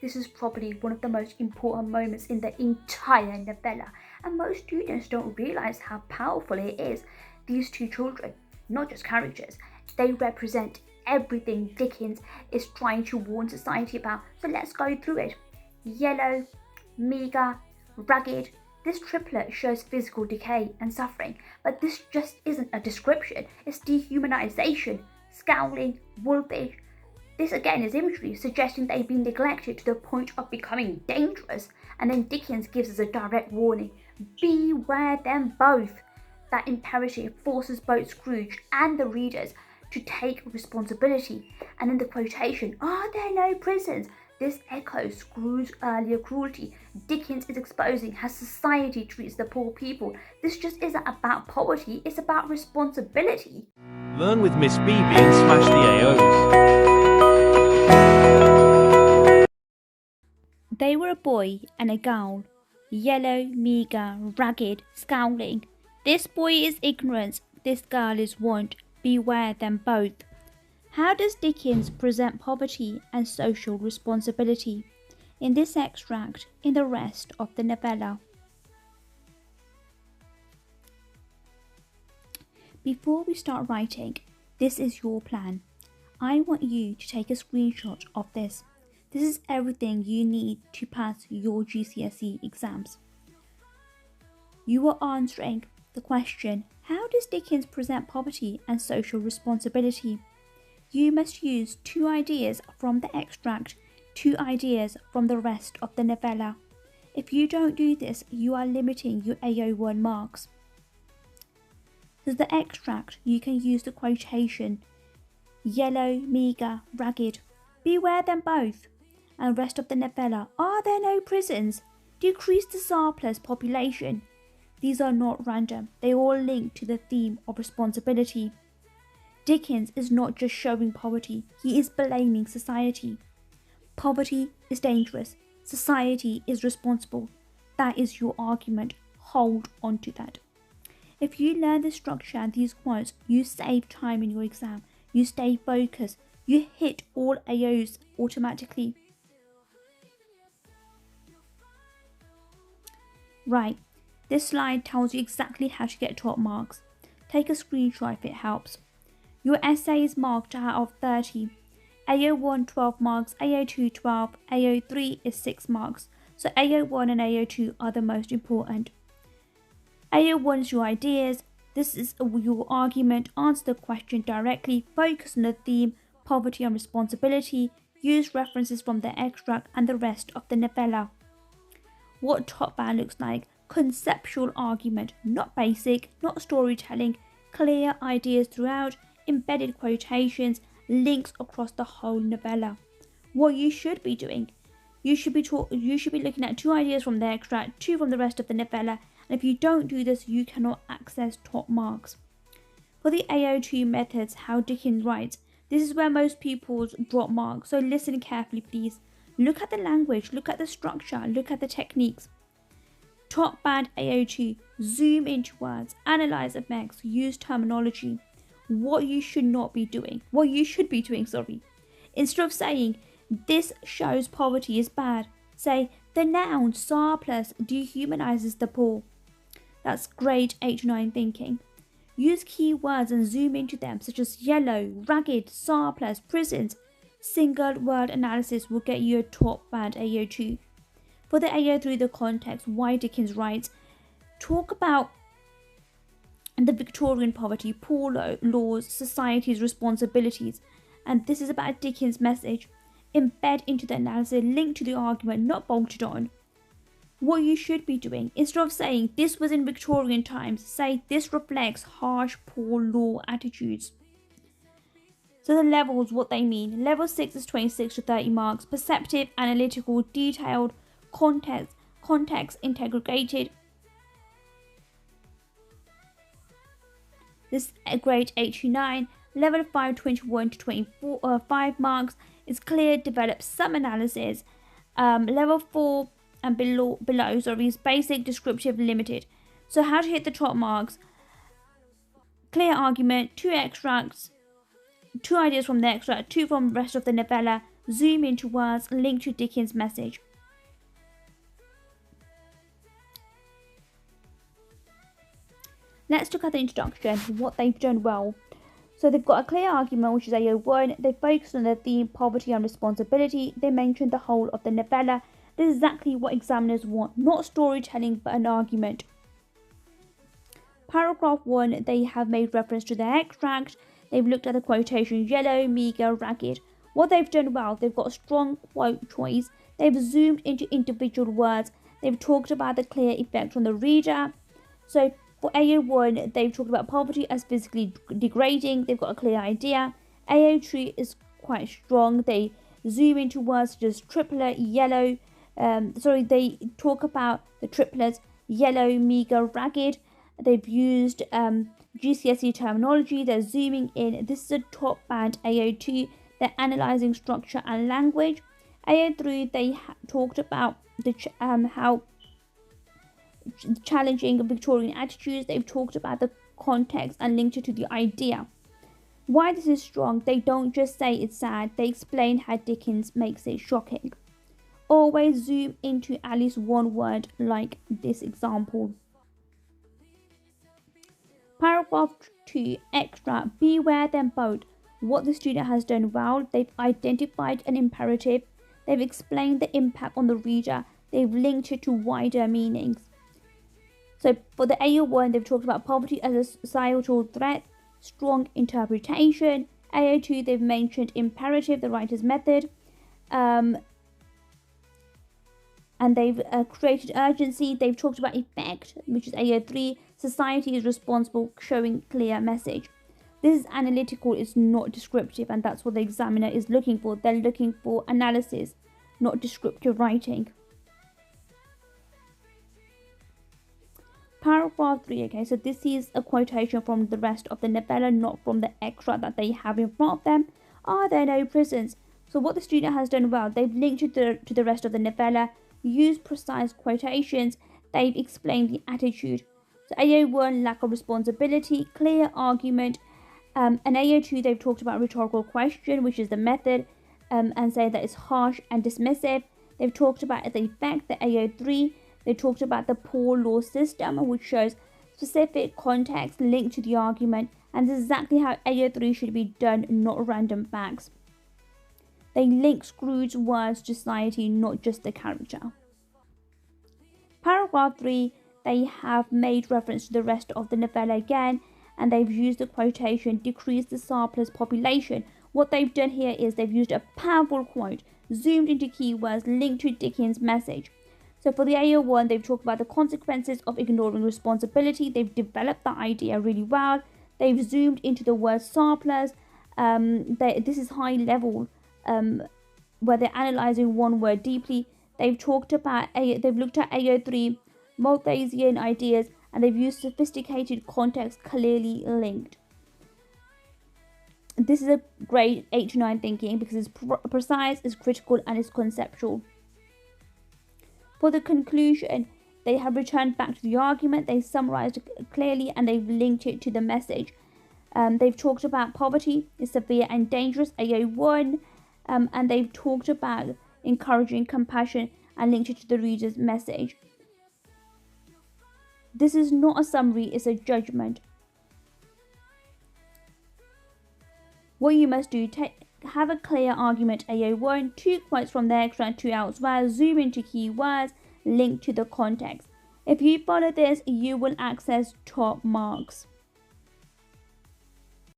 This is probably one of the most important moments in the entire novella, and most students don't realise how powerful it is. These two children, not just characters, they represent everything Dickens is trying to warn society about. So let's go through it. Yellow, meagre, ragged. This triplet shows physical decay and suffering, but this just isn't a description, it's dehumanization. Scowling, wolfish. This again is imagery suggesting they've been neglected to the point of becoming dangerous. And then Dickens gives us a direct warning: beware them both. That imperative forces both Scrooge and the readers to take responsibility. And in the quotation, "Are there no prisons?" This echoes Scrooge's earlier cruelty. Dickens is exposing how society treats the poor people. This just isn't about poverty, it's about responsibility. Learn with Miss BB and smash the AOs. They were a boy and a girl, yellow, meagre, ragged, scowling. This boy is ignorance, this girl is want. Beware them both. How does Dickens present poverty and social responsibility in this extract in the rest of the novella? Before we start writing, this is your plan. I want you to take a screenshot of this. This is everything you need to pass your GCSE exams. You are answering the question, how does Dickens present poverty and social responsibility? You must use 2 ideas from the extract, 2 ideas from the rest of the novella. If you don't do this, you are limiting your AO1 marks. As the extract, you can use the quotation, yellow, meagre, ragged. Beware them both. And rest of the novella, are there no prisons? Decrease the surplus population. These are not random, they all link to the theme of responsibility. Dickens is not just showing poverty, he is blaming society. Poverty is dangerous, society is responsible. That is your argument, hold on to that. If you learn the structure and these quotes, you save time in your exam, you stay focused, you hit all AOs automatically. Right, this slide tells you exactly how to get top marks. Take a screenshot if it helps. Your essay is marked out of 30. AO1 12 marks, AO2 12, AO3 is 6 marks. So AO1 and AO2 are the most important. AO1 is your ideas. This is your argument. Answer the question directly. Focus on the theme, poverty and responsibility. Use references from the extract and the rest of the novella. What top band looks like: conceptual argument, not basic, not storytelling, clear ideas throughout, embedded quotations, links across the whole novella. What you should be doing, you should be looking at 2 ideas from the extract, 2 from the rest of the novella, and if you don't do this, you cannot access top marks. For the AO2 methods, how Dickens writes, this is where most pupils drop marks, so listen carefully please. Look at the language, look at the structure, look at the techniques. Top band AO2, zoom into words, analyze effects, use terminology. What you should be doing. Instead of saying, this shows poverty is bad, say, the noun surplus dehumanizes the poor. That's grade 8-9 thinking. Use keywords and zoom into them, such as yellow, ragged, surplus, prisons. Single word analysis will get you a top band AO2. For the AO3, the context, why Dickens writes, talk about the Victorian poverty, poor laws, society's responsibilities. And this is about Dickens' message. Embed into the analysis, link to the argument, not bolted on. What you should be doing, instead of saying this was in Victorian times, say this reflects harsh poor law attitudes. So the levels, what they mean. Level 6 is 26 to 30 marks. Perceptive, analytical, detailed, context integrated. This grade 8 to 9. Level 5, 21 to 25 marks. Is clear, develops some analysis. Level 4 and below is basic, descriptive, limited. So how to hit the top marks. Clear argument, 2 extracts, 2 ideas from the extract, 2 from the rest of the novella, zoom into words, link to Dicken's message. Let's look at the introduction, what they've done well. So they've got a clear argument, which is AO1. They focused on the theme poverty and responsibility. They mentioned the whole of the novella. This is exactly what examiners want, not storytelling but an argument. Paragraph 1, they have made reference to the extract. They've looked at the quotation yellow, meagre, ragged. What they've done well, they've got a strong quote choice. They've zoomed into individual words. They've talked about the clear effect on the reader. So for AO1, they've talked about poverty as physically degrading. They've got a clear idea. AO2 is quite strong. They zoom into words such as triplet, yellow. They talk about the triplets, yellow, meagre, ragged. They've used GCSE terminology. They're zooming in. This is a top band AO2. They're analysing structure and language. AO3, they talked about the how challenging Victorian attitudes. They've talked about the context and linked it to the idea. Why this is strong, they don't just say it's sad, they explain how Dickens makes it shocking. Always zoom into at least one word, like this example. Paragraph 2, extra, beware them both. What the student has done well, they've identified an imperative, they've explained the impact on the reader, they've linked it to wider meanings. So for the AO1, they've talked about poverty as a societal threat, strong interpretation. AO2, they've mentioned imperative, the writer's method, and they've created urgency. They've talked about effect, which is AO3. Society is responsible, showing clear message. This is analytical, it's not descriptive, and that's what the examiner is looking for. They're looking for analysis, not descriptive writing. Paragraph 3, okay, so this is a quotation from the rest of the novella, not from the extra that they have in front of them. Are there no prisons? So what the student has done well, they've linked to the rest of the novella, used precise quotations, they've explained the attitude. So AO1, lack of responsibility, clear argument, and AO2, they've talked about rhetorical question, which is the method, and say that it's harsh and dismissive. They've talked about the effect, the AO3. They talked about the poor law system, which shows specific context linked to the argument, and this is exactly how AO3 should be done, not random facts. They link Scrooge's words to society, not just the character. Paragraph 3, they have made reference to the rest of the novella again, and they've used the quotation, decrease the surplus population. What they've done here is they've used a powerful quote, zoomed into keywords linked to Dickens' message. So for the AO1, they've talked about the consequences of ignoring responsibility. They've developed that idea really well. They've zoomed into the word surplus. This is high level, where they're analysing one word deeply. They've looked at AO3, Malthusian ideas, and they've used sophisticated context clearly linked. This is a grade 8 to 9 thinking because it's precise, it's critical, and it's conceptual. For the conclusion, they have returned back to the argument, they summarised it clearly, and they've linked it to the message. They've talked about poverty is severe and dangerous, AO1, and they've talked about encouraging compassion and linked it to the reader's message. This is not a summary, it's a judgment. What you must do, have a clear argument, AO1, 2 quotes from the extra and 2 elsewhere, zoom into keywords, link to the context. If you follow this, you will access top marks.